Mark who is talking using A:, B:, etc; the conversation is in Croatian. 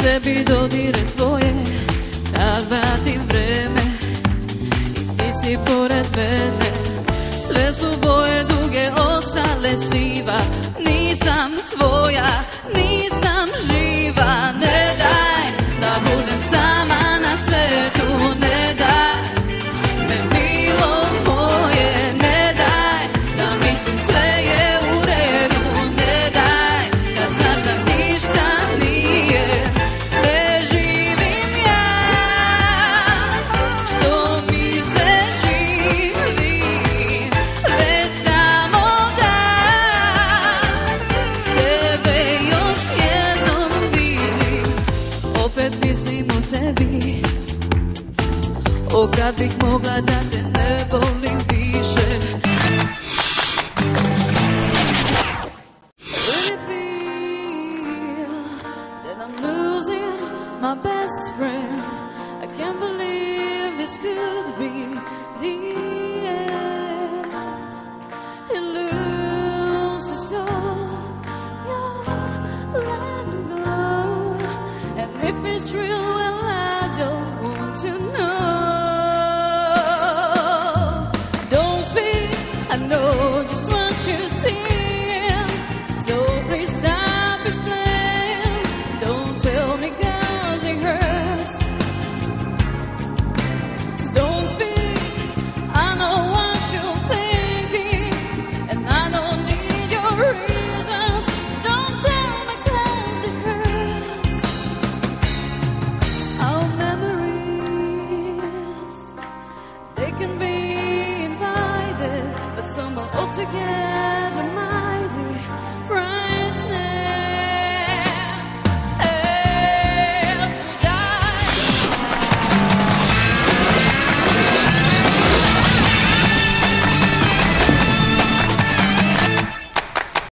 A: tebi dodire tvoje, tad vratim vreme i ti si pored mene. Sve su boje duge ostale siva, nisam tvoja, nisam živa. Ne daj da budem sama na svetu, ne daj me milo moje, ne daj da mislim sve je u redu, ne daj da znaš da ništa nije, ne živim ja što mi se živi, već samo da tebe još jednom vidim. Opet mislim o tebi, o kad bih mogla da te ne volim više. When I feel that I'm losing my best friend, I can't believe this could be the end. It loses all your letting go, and if it's real, well, I don't want to know. Don't speak, I know just what you're saying, so please stop explaining. Don't tell me 'cause it hurts. Don't speak, I know what you're thinking, and I don't need your reasons. Don't tell me 'cause it hurts. Our memories, they can be invited, but some are altogether